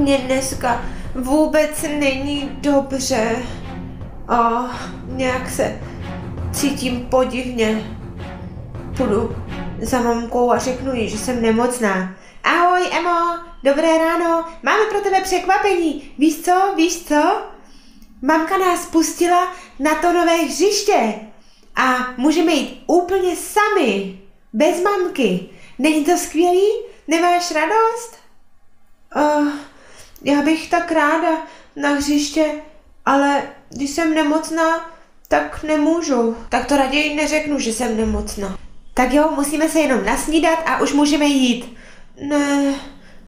Mně dneska vůbec není dobře. Nějak se cítím podivně. Půjdu za mamkou a řeknu jí, že jsem nemocná. Ahoj, Emo, dobré ráno, máme pro tebe překvapení. Víš co? Mamka nás pustila na to nové hřiště a můžeme jít úplně sami, bez mamky. Není to skvělý? Nemáš radost? Já bych tak ráda na hřiště, ale když jsem nemocná, tak nemůžu. Tak to raději neřeknu, že jsem nemocná. Tak jo, musíme se jenom nasnídat a už můžeme jít. Ne,